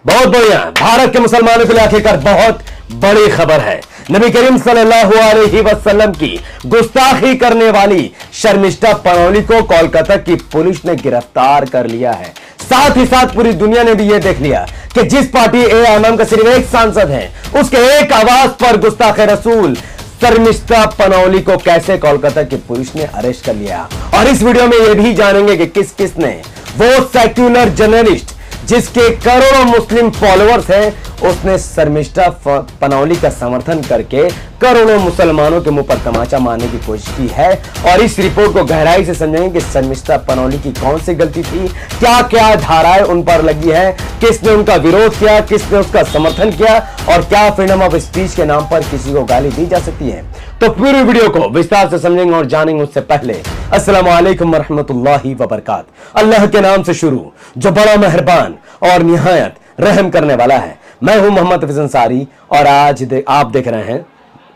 बहुत बढ़िया। भारत के मुसलमानों के लिए आखिरकार बहुत बड़ी खबर है। नबी करीम सल्लल्लाहु अलैहि वसल्लम की गुस्ताखी करने वाली शर्मिष्ठा पनौली को कोलकाता की पुलिस ने गिरफ्तार कर लिया है। साथ ही साथ पूरी दुनिया ने भी यह देख लिया कि जिस पार्टी एआईएमआईएम का सिर्फ एक सांसद है, उसके एक आवाज पर गुस्ताखे रसूल शर्मिष्ठा पनौली को कैसे कोलकाता की पुलिस ने अरेस्ट कर लिया। और इस वीडियो में यह भी जानेंगे कि किस किस ने वो सेक्युलर जर्नलिस्ट जिसके करोड़ों मुस्लिम फॉलोअर्स हैं, उसने शर्मिष्ठा पनौली का समर्थन करके करोड़ों मुसलमानों के मुंह पर तमाचा मारने की कोशिश की है। और इस रिपोर्ट को गहराई से समझेंगे कि शर्मिष्ठा पनौली की कौन सी गलती थी, क्या क्या धाराएं उन पर लगी है, किसने उनका विरोध किया, किसने उसका समर्थन किया और क्या फ्रीडम ऑफ स्पीच के नाम पर किसी को गाली दी जा सकती है। तो पूरी वीडियो को विस्तार से समझेंगे और जानेंगे। उससे पहले अस्सलाम वालेकुम वरहमतुल्लाहि वबरकात। अल्लाह के नाम से शुरू जो बड़ा मेहरबान और निहायत रहम करने वाला है। मैं हूं मोहम्मद हफीज अंसारी और आज आप देख रहे हैं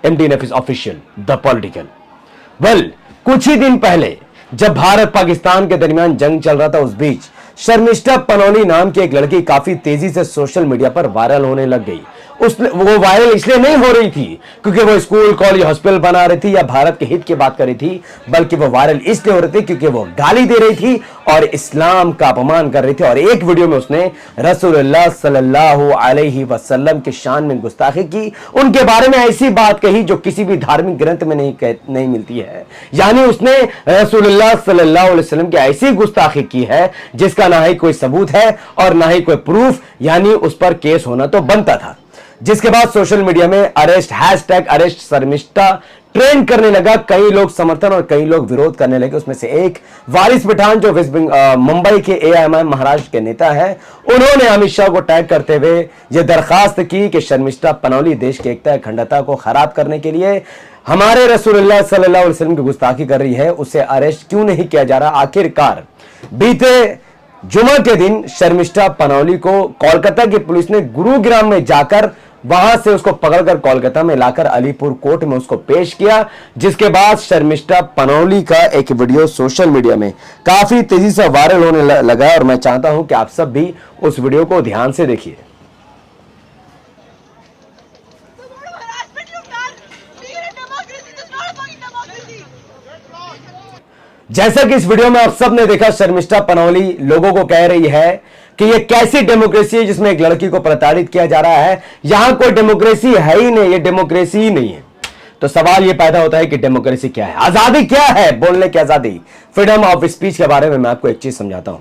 MD Nafees official the political. कुछ ही दिन पहले जब भारत पाकिस्तान के दरमियान जंग चल रहा था, उस बीच शर्मिष्ठा पनौली नाम की एक लड़की काफी तेजी से सोशल मीडिया पर वायरल होने लग गई। वो वायरल इसलिए नहीं हो रही थी क्योंकि वो स्कूल कॉलेज हॉस्पिटल बना रही थी या भारत के हित की बात कर रही थी, बल्कि वो वायरल इसलिए हो रही थी क्योंकि वो गाली दे रही थी और इस्लाम का अपमान कर रही थी। और एक वीडियो में उसने रसूलुल्लाह सल्लल्लाहु अलैहि वसल्लम के शान में गुस्ताखी की, उनके बारे में ऐसी बात कही जो किसी भी धार्मिक ग्रंथ में नहीं मिलती है। यानी उसने रसूलुल्लाह सल्लल्लाहु अलैहि वसल्लम की ऐसी गुस्ताखी की है जिसका ना ही कोई सबूत है और ना ही कोई प्रूफ, यानी उस पर केस होना तो बनता था। जिसके बाद सोशल मीडिया में #अरेस्ट शर्मिष्ठा ट्रेंड करने लगा। कई लोग समर्थन और कई लोग विरोध करने लगे। उसमें से एक वारिस पठान जो मुंबई के एआईएमआईएम महाराष्ट्र के नेता हैं, उन्होंने अमित शाह को टैग करते हुए यह दरखास्त की कि शर्मिष्ठा पनौली देश की एकता अखंडता को खराब करने के लिए हमारे रसूलुल्लाह सल्लल्लाहु अलैहि वसल्लम की गुस्ताखी कर रही है, उसे अरेस्ट क्यों नहीं किया जा रहा। आखिरकार बीते जुमा के दिन शर्मिष्ठा पनौली को कोलकाता की पुलिस ने गुरुग्राम में जाकर वहां से उसको पकड़कर कोलकाता में लाकर अलीपुर कोर्ट में उसको पेश किया। जिसके बाद शर्मिष्ठा पनौली का एक वीडियो सोशल मीडिया में काफी तेजी से वायरल होने लगा और मैं चाहता हूं कि आप सब भी उस वीडियो को ध्यान से देखिए। जैसा कि इस वीडियो में आप सब ने देखा, शर्मिष्ठा पनौली लोगों को कह रही है कि ये कैसी डेमोक्रेसी है जिसमें एक लड़की को प्रताड़ित किया जा रहा है। यहां कोई डेमोक्रेसी है ही नहीं, ये डेमोक्रेसी ही नहीं है। तो सवाल ये पैदा होता है कि डेमोक्रेसी क्या है, आजादी क्या है, बोलने की आजादी, फ्रीडम ऑफ स्पीच के बारे में मैं आपको एक चीज समझाता हूं।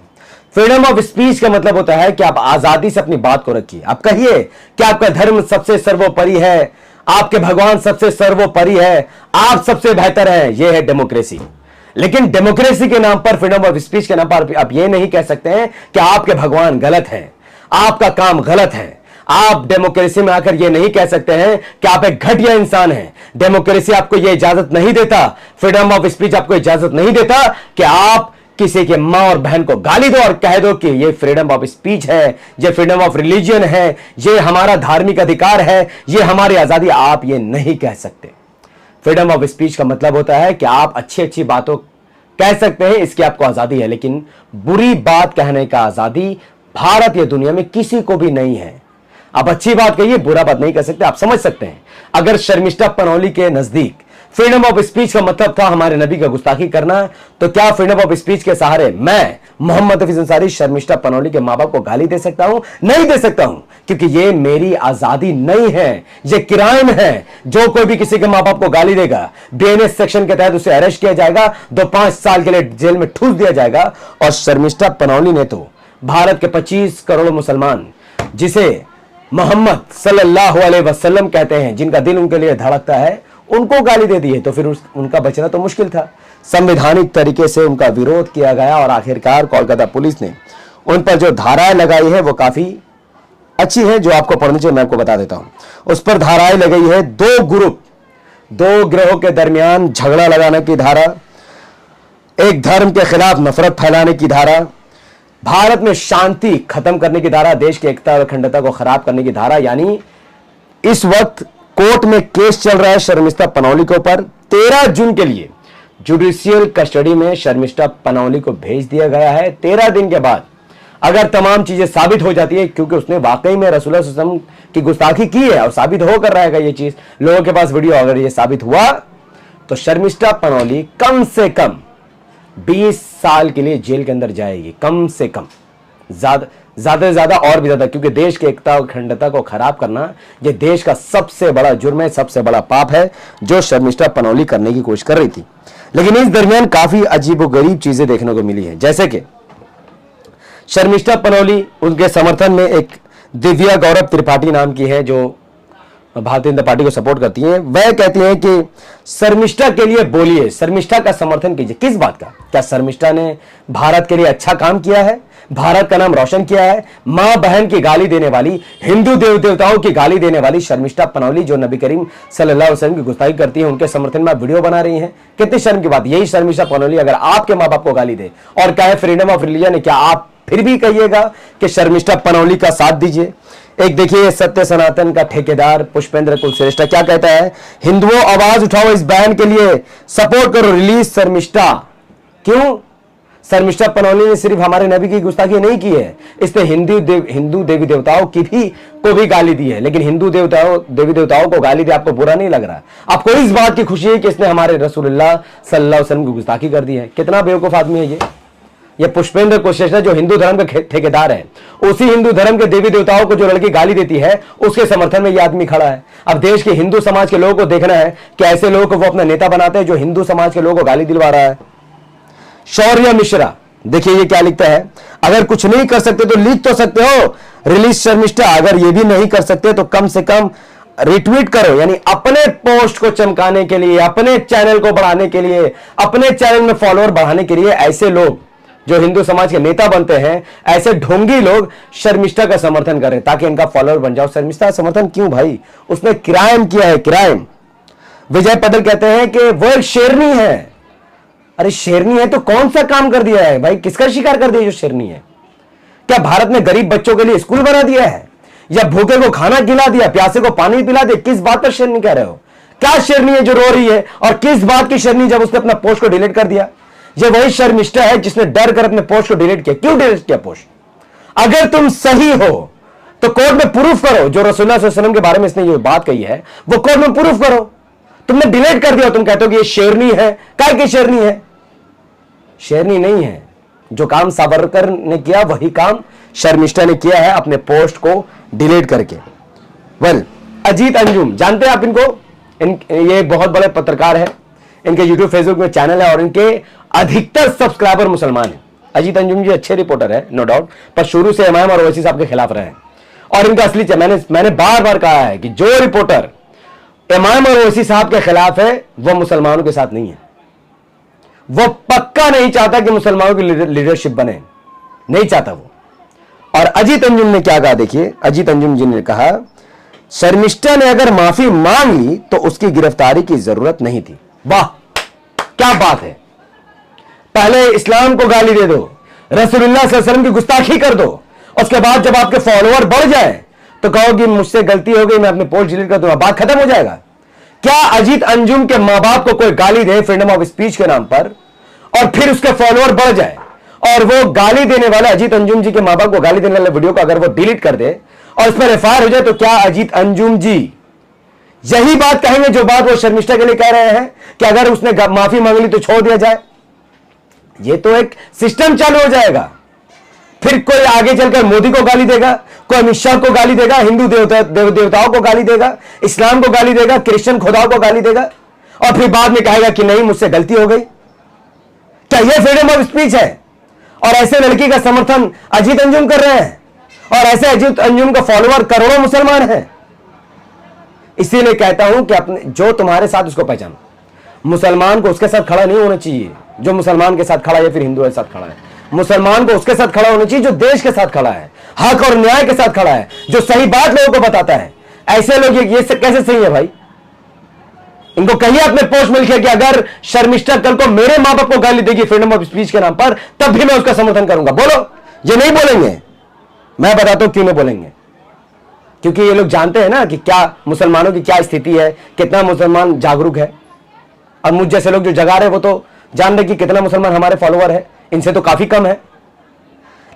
फ्रीडम ऑफ स्पीच का मतलब होता है कि आप आजादी से अपनी बात को रखिए। आप कहिए कि आपका धर्म सबसे सर्वोपरि है, आपके भगवान सबसे सर्वोपरि है, आप सबसे बेहतर है, यह है डेमोक्रेसी। लेकिन डेमोक्रेसी के नाम पर, फ्रीडम ऑफ स्पीच के नाम पर आप ये नहीं कह सकते हैं कि आपके भगवान गलत हैं, आपका काम गलत है। आप डेमोक्रेसी में आकर ये नहीं कह सकते हैं कि आप एक घटिया इंसान हैं। डेमोक्रेसी आपको ये इजाजत नहीं देता, फ्रीडम ऑफ स्पीच आपको इजाजत नहीं देता कि आप किसी के मां और बहन को गाली दो और कह दो कि ये फ्रीडम ऑफ स्पीच है, ये फ्रीडम ऑफ रिलीजन है, ये हमारा धार्मिक अधिकार है, ये हमारी आजादी। आप ये नहीं कह सकते। फ्रीडम ऑफ स्पीच का मतलब होता है कि आप अच्छी अच्छी बातों कह सकते हैं, इसकी आपको आजादी है, लेकिन बुरी बात कहने का आजादी भारत या दुनिया में किसी को भी नहीं है। आप अच्छी बात कहिए, बुरा बात नहीं कह सकते। आप समझ सकते हैं अगर शर्मिष्ठा पनौली के नजदीक फ्रीडम ऑफ स्पीच का मतलब था हमारे नबी का गुस्ताखी करना, तो क्या फ्रीडम ऑफ स्पीच के सहारे मैं मोहम्मद हफीज अंसारी शर्मिष्ठा पनौली के मां बाप को गाली दे सकता हूं? नहीं दे सकता हूं, क्योंकि ये मेरी आजादी नहीं है, ये क्राइम है। जो कोई भी किसी के मां बाप को गाली देगा, बीएनएस सेक्शन के तहत उसे अरेस्ट किया जाएगा, 2-5 साल के लिए जेल में ठूस दिया जाएगा। और शर्मिष्ठा पनौली ने तो भारत के 25 करोड़ मुसलमान जिसे मोहम्मद सल्लल्लाहु अलैहि वसल्लम कहते हैं, जिनका दिल उनके लिए धड़कता है, उनको गाली दे दी है। तो फिर उनका बचना तो मुश्किल था। संवैधानिक तरीके से उनका विरोध किया गया और आखिरकार कोलकाता पुलिस ने उन पर जो धाराएं लगाई है वो काफी अच्छी है, जो आपको पढ़नी चाहिए, मैं आपको बता देता हूं। उस पर धाराएं लगाई है दो ग्रोहों के दरमियान झगड़ा लगाने की धारा, एक धर्म के खिलाफ नफरत फैलाने की धारा, भारत में शांति खत्म करने की धारा, देश की एकता और अखंडता को खराब करने की धारा। यानी इस वक्त कोर्ट में केस चल रहा है शर्मिष्ठा पनौली के ऊपर। 13 जून के लिए जुडिशियल कस्टडी में शर्मिष्ठा पनौली को भेज दिया गया है। 13 दिन के बाद अगर तमाम चीजें साबित हो जाती है, क्योंकि उसने वाकई में रसूलुल्लाह सल्लल्लाहु अलैहि वसल्लम की गुस्ताखी की है और साबित होकर रहेगा ये चीज, लोगों के पास वीडियो, अगर ये साबित हुआ तो शर्मिष्ठा पनौली कम से कम 20 साल के लिए जेल के अंदर जाएगी, कम से कम, ज्यादा से ज्यादा और भी ज्यादा, क्योंकि देश की एकता और अखंडता को खराब करना ये देश का सबसे बड़ा जुर्म है, सबसे बड़ा पाप है, जो शर्मिष्ठा पनौली करने की कोशिश कर रही थी। लेकिन इस दरमियान काफी अजीबोगरीब चीजें देखने को मिली है, जैसे कि शर्मिष्ठा पनौली, उनके समर्थन में एक दिव्या गौरव त्रिपाठी नाम की है जो भारतीय जनता पार्टी को सपोर्ट करती हैं। वह कहती हैं कि शर्मिष्ठा के लिए बोलिए, शर्मिष्ठा का समर्थन कीजिए। किस बात का? क्या शर्मिष्ठा ने भारत के लिए अच्छा काम किया है, भारत का नाम रोशन किया है? मां बहन की गाली देने वाली, हिंदू देव देवताओं की गाली देने वाली शर्मिष्ठा पनौली, जो नबी करीम सल्लल्लाहु अलैहि वसल्लम की गुस्ताखी करती है, उनके समर्थन में वीडियो बना रही हैं। कितनी शर्म की बात। यही शर्मिष्ठा पनौली अगर आपके मां बाप को गाली दे और कहे फ्रीडम ऑफ रिलीजन है, क्या आप फिर भी कहिएगा कि शर्मिष्ठा पनौली का साथ दीजिए? एक देखिए, सत्य सनातन का ठेकेदार पुष्पेंद्र कुलश्रेष्ठ क्या कहता है, हिंदुओं आवाज उठाओ, इस बहन के लिए सपोर्ट करो, रिलीज शर्मिष्ठा। क्यों? शर्मिष्ठा पनौली ने सिर्फ हमारे नबी की गुस्ताखी नहीं की है, इसने हिंदू देवी देवताओं की को भी गाली दी है। लेकिन हिंदू देवी देवताओं को गाली दी आपको बुरा नहीं लग रहा, आपको इस बात की खुशी है कि इसने हमारे रसूलुल्लाह सल्लल्लाहु अलैहि वसल्लम की गुस्ताखी कर दी है। कितना बेवकूफ आदमी है ये पुष्पेंद्र कुलश्रेष्ठ, जो हिंदू धर्म का ठेकेदार है, उसी हिंदू धर्म के देवी देवताओं को जो लड़की गाली देती है उसके समर्थन में ये आदमी खड़ा है। अब देश के हिंदू समाज के लोगों को देखना है कि ऐसे लोगों को वो अपना नेता बनाते हैं जो हिंदू समाज के लोगों को गाली दिलवा रहा है। शौर्य मिश्रा, देखिए ये क्या लिखता है, अगर कुछ नहीं कर सकते तो लिख तो सकते हो, रिलीज शर्मिष्ठा। अगर ये भी नहीं कर सकते तो कम से कम रिट्वीट करो, यानी अपने पोस्ट को चमकाने के लिए, अपने चैनल को बढ़ाने के लिए, अपने चैनल में फॉलोअर बढ़ाने के लिए ऐसे लोग जो हिंदू समाज के नेता बनते हैं, ऐसे ढोंगी लोग शर्मिष्ठा का समर्थन करें ताकि इनका फॉलोअर बन जाओ। शर्मिष्ठा का समर्थन क्यों भाई? उसने क्राइम किया है, क्राइम। विजय पटेल कहते हैं कि वो एक शेरनी है। अरे शेरनी है तो कौन सा काम कर दिया है भाई? किसका शिकार कर दिया जो शेरनी है? क्या भारत में गरीब बच्चों के लिए स्कूल बना दिया है, या भूखे को खाना खिला दिया, प्यासे को पानी पिला दिया? किस बात पर शेरनी कह रहे हो? क्या शेरनी है जो रो रही है, और किस बात की शेरनी जब उसने अपना पोस्ट को डिलीट कर दिया? ये वही शर्मिष्ठा है जिसने डर कर अपने पोस्ट को डिलीट किया। क्यों डिलीट किया पोस्ट? अगर तुम सही हो तो कोर्ट में प्रूफ करो, जो रसूलुल्लाह सल्लल्लाहु अलैहि वसल्लम के बारे में इसने ये बात कही है वो कोर्ट में प्रूफ करो। तुमने डिलीट कर दिया, तुम कहते हो कि ये शेरनी है। काय की शेरनी है? शेरनी नहीं है। जो काम सावरकर ने किया वही काम शर्मिष्ठा ने किया है, अपने पोस्ट को डिलीट करके। अजीत अंजुम, जानते हैं आप इनको? ये बहुत बड़े पत्रकार है, इनके यूट्यूब फेसबुक में चैनल है और इनके अधिकतर सब्सक्राइबर मुसलमान हैं। अजीत अंजुम जी अच्छे रिपोर्टर है, नो डाउट, पर शुरू से इमाम और ओवैसी साहब के खिलाफ रहे हैं। और इनका असली मैंने बार बार कहा है कि जो रिपोर्टर इमाम और ओवैसी साहब के खिलाफ है वो मुसलमानों के साथ नहीं है। वो पक्का नहीं चाहता कि मुसलमानों की लीडरशिप बने, नहीं चाहता वो। और अजीत अंजुम ने क्या कहा, देखिए अजीत अंजुम जी ने कहा, शर्मिष्ठा ने अगर माफी मांग ली तो उसकी गिरफ्तारी की जरूरत नहीं थी। वाह क्या बात है! पहले इस्लाम को गाली दे दो, रसूलुल्लाह सल्लल्लाहु अलैहि वसल्लम की गुस्ताखी कर दो, उसके बाद जब आपके फॉलोअर बढ़ जाए तो कहो कि मुझसे गलती हो गई, मैं अपने पोस्ट डिलीट कर दूंगा, बात खत्म हो जाएगा। क्या अजीत अंजुम के मां बाप को कोई गाली दे फ्रीडम ऑफ स्पीच के नाम पर और फिर उसके फॉलोअर बढ़ जाए और वो गाली देने वाला, अजीत अंजुम जी के मां बाप को गाली देने वाले वीडियो को अगर वो डिलीट कर दे और उस पर एफआईआर हो जाए, तो क्या अजीत अंजुम जी यही बात कहेंगे जो बात वो शर्मिष्ठा के लिए कह रहे हैं कि अगर उसने माफी मांग ली तो छोड़ दिया जाए? ये तो एक सिस्टम चालू हो जाएगा। फिर कोई आगे चलकर मोदी को गाली देगा, कोई अमित शाह को गाली देगा, हिंदू देवताओं को गाली देगा, इस्लाम को गाली देगा, क्रिश्चियन खुदाओं को गाली देगा, और फिर बाद में कहेगा कि नहीं मुझसे गलती हो गई। क्या यह फ्रीडम ऑफ स्पीच है? और ऐसे लड़की का समर्थन अजीत अंजुम कर रहे हैं, और ऐसे अजीत अंजुम का फॉलोअर करोड़ों मुसलमान हैं। इसीलिए कहता हूं कि अपने जो तुम्हारे साथ उसको पहचानो। मुसलमान को उसके साथ खड़ा नहीं होना चाहिए जो मुसलमान के साथ खड़ा है, फिर हिंदू के साथ खड़ा है। मुसलमान को उसके साथ खड़ा होना चाहिए जो देश के साथ खड़ा है, हक और न्याय के साथ खड़ा है, जो सही बात लोगों को बताता है। ऐसे लोग ये कैसे सही है भाई? इनको कहिए अपने पोस्ट में लिखिए कि अगर शर्मिष्ठा कल को मेरे मां बाप को गाली देगी फ्रीडम ऑफ स्पीच के नाम पर, तब भी मैं उसका समर्थन करूंगा। बोलो। ये नहीं बोलेंगे, मैं बताता हूं क्यों नहीं बोलेंगे। क्योंकि ये लोग जानते हैं ना कि क्या मुसलमानों की क्या स्थिति है, कितना मुसलमान जागरूक है। और मुझ जैसे लोग जो जगा रहे वो तो जान रहे कि कितना मुसलमान हमारे फॉलोअर है, इनसे तो काफी कम है।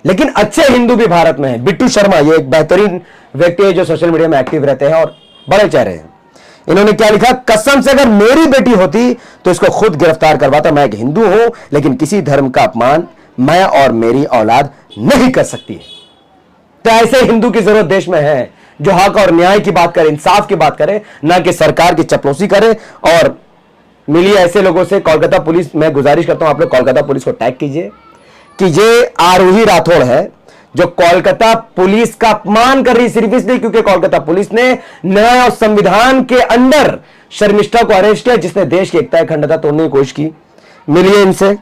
लेकिन अच्छे हिंदू भी भारत में हैं। बिट्टू शर्मा, ये एक बेहतरीन व्यक्ति है जो सोशल मीडिया में एक्टिव रहते हैं और बड़े चेहरे हैं। इन्होंने क्या लिखा, कसम से अगर मेरी बेटी होती तो इसको खुद गिरफ्तार करवाता। मैं एक हिंदू हूं, लेकिन किसी धर्म का अपमान मैं और मेरी औलाद नहीं कर सकती। तो ऐसे हिंदू की जरूरत देश में है जो हक और न्याय की बात करे, इंसाफ की बात करे, ना कि सरकार की चपलूसी करे। और मिलिए ऐसे लोगों से। कोलकाता पुलिस, मैं गुजारिश करता हूं आप लोग कोलकाता पुलिस को टैग कीजिए कि ये आरोही राठौड़ है जो कोलकाता पुलिस का अपमान कर रही, सिर्फ इसलिए क्योंकि कोलकाता पुलिस ने न्याय और संविधान के अंदर शर्मिष्ठा को अरेस्ट किया जिसने देश की एकता अखंडता तोड़ने की कोशिश की। मिलिए इनसे।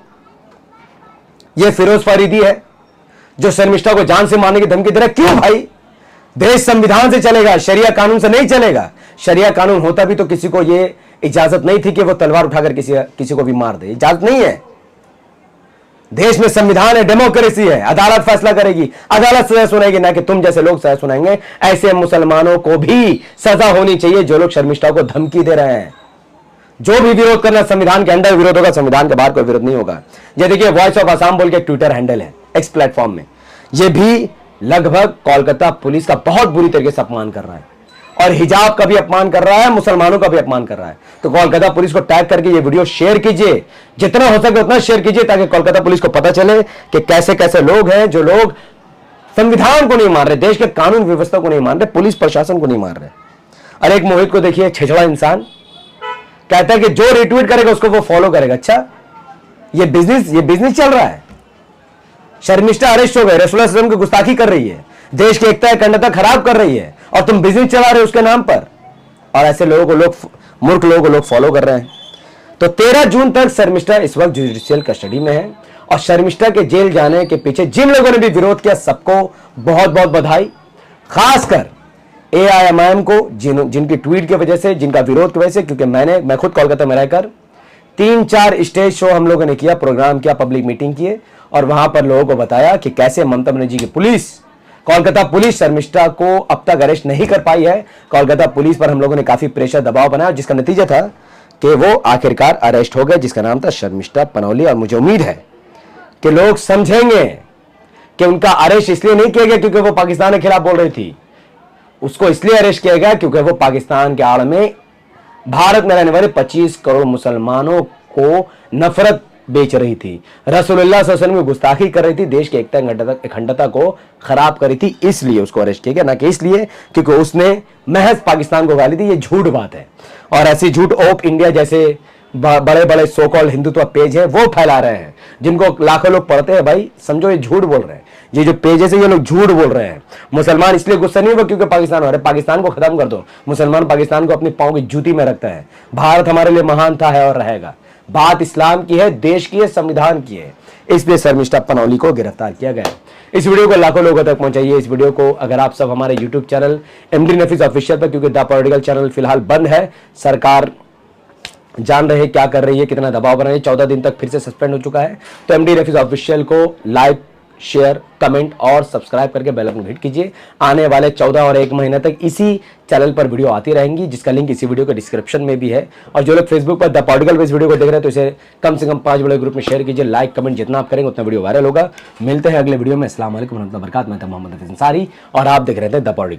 यह फिरोज फरीदी है जो शर्मिष्ठा को जान से मारने की धमकी दे रहा है। क्यों भाई? देश संविधान से चलेगा, शरिया कानून से नहीं चलेगा। शरिया कानून होता भी तो किसी को यह इजाजत नहीं थी कि वो तलवार उठाकर किसी को भी मार दे। इजाजत नहीं है। देश में संविधान है, डेमोक्रेसी है, अदालत फैसला करेगी, अदालत सजा सुनाएगी, ना कि तुम जैसे लोग सजा सुनाएंगे। ऐसे मुसलमानों को भी सजा होनी चाहिए जो लोग शर्मिष्ठा को धमकी दे रहे हैं। जो भी विरोध करना संविधान के अंदर विरोध होगा, संविधान के बाहर कोई विरोध नहीं होगा। ये देखिए, वॉइस ऑफ आसाम बोल के ट्विटर हैंडल है एक्स प्लेटफॉर्म में, ये भी लगभग कोलकाता पुलिस का बहुत बुरी तरीके से अपमान कर रहा है और हिजाब का भी अपमान कर रहा है, मुसलमानों का भी अपमान कर रहा है। तो कोलकाता पुलिस को टैग करके ये वीडियो शेयर कीजिए, जितना हो सके उतना शेयर कीजिए, ताकि कोलकाता पुलिस को पता चले कि कैसे कैसे लोग हैं जो लोग संविधान को नहीं मान रहे, देश के कानून व्यवस्था को नहीं मान रहे, पुलिस प्रशासन को नहीं मान रहे। और एक मोहित को देखिए, छिछड़ा इंसान, कहता है कि जो रिट्वीट करेगा उसको वो फॉलो करेगा। अच्छा, ये बिजनेस चल रहा है। शर्मिष्ठा अरेस्ट हो गए, रसूलुल्लाह सल्लल्लाहु अलैहि वसल्लम की गुस्ताखी कर रही है, देश की एकता अखंडता खराब कर रही है, और तुम बिजनेस चला रहे हो उसके नाम पर। और ऐसे लोगों को मूर्ख लोगों को लोग फॉलो कर रहे हैं। तो 13 जून तक शर्मिष्ठा इस वक्त जुडिशियल कस्टडी में है। और शर्मिष्ठा के जेल जाने के पीछे जिन लोगों ने भी विरोध किया, सबको बहुत बहुत बधाई। खासकर AIMIM को, जिनकी ट्वीट की वजह से, जिनका विरोध की वजह से, क्योंकि मैं खुद कोलकाता में रहकर 3-4 स्टेज शो हम लोगों ने किया, प्रोग्राम किया, पब्लिक मीटिंग किए, और वहां पर लोगों को बताया कि कैसे ममता बनर्जी की पुलिस, कोलकाता पुलिस शर्मिष्ठा को अब तक अरेस्ट नहीं कर पाई है। कोलकाता पुलिस पर हम लोगों ने काफी प्रेशर, दबाव बनाया, जिसका नतीजा था कि वो आखिरकार अरेस्ट हो गए, जिसका नाम था शर्मिष्ठा पनौली। और मुझे उम्मीद है कि लोग समझेंगे कि उनका अरेस्ट इसलिए नहीं किया गया क्योंकि वो पाकिस्तान के खिलाफ बोल रही थी, उसको इसलिए अरेस्ट किया गया क्योंकि वो पाकिस्तान के आड़ में भारत में रहने वाले 25 करोड़ मुसलमानों को नफरत बेच रही थी, रसूलुल्लाह सल्लल्लाहु अलैहि वसल्लम की गुस्ताखी कर रही थी, देश की एकता अखंडता को खराब कर रही थी, इसलिए उसको अरेस्ट किया गया, ना कि इसलिए क्योंकि उसने महज पाकिस्तान को गाली दी। ये झूठ बात है। और ऐसी झूठ ओप इंडिया जैसे बड़े बड़े सो कॉल्ड हिंदुत्व पेज है वो फैला रहे हैं, जिनको लाखों लोग पढ़ते हैं। भाई समझो, ये झूठ बोल रहे हैं। ये जो पेजेस है, ये लोग झूठ बोल रहे हैं। मुसलमान इसलिए गुस्सा नहीं हुआ क्योंकि पाकिस्तान हो रहा है, पाकिस्तान को खत्म कर दो। मुसलमान पाकिस्तान को अपनी पांव की जूती में रखता है। भारत हमारे लिए महान था, है और रहेगा। बात इस्लाम की है, देश की है, संविधान की है। इसलिए शर्मिष्ठा पनौली को गिरफ्तार किया गया। इस वीडियो को लाखों लोगों तक पहुंचाइए। इस वीडियो को अगर आप सब हमारे यूट्यूब चैनल MD नफीस ऑफिशियल पर, क्योंकि द पॉलिटिकल चैनल फिलहाल बंद है, सरकार जान रहे क्या कर रही है, कितना दबाव बना रही है, 14 दिन तक फिर से सस्पेंड हो चुका है। तो MD नफीस ऑफिशियल को लाइक, शेयर, कमेंट और सब्सक्राइब करके बेल आइकन हिट कीजिए। आने वाले 14 और 1 महीने तक इसी चैनल पर वीडियो आती रहेंगी, जिसका लिंक इसी वीडियो के डिस्क्रिप्शन में भी है। और जो लोग फेसबुक पर द पॉलिटिकल बेस वीडियो को देख रहे हैं तो इसे कम से कम 5 बड़े ग्रुप में शेयर कीजिए। लाइक, कमेंट जितना आप करेंगे उतना वीडियो वायरल होगा। मिलते हैं अगले वीडियो में। अस्सलाम वालेकुम व रहमतुल्लाहि व बरकातहू। मैं था मोहम्मद हफीज अंसारी और आप देख रहे थे द पॉलिटिकल।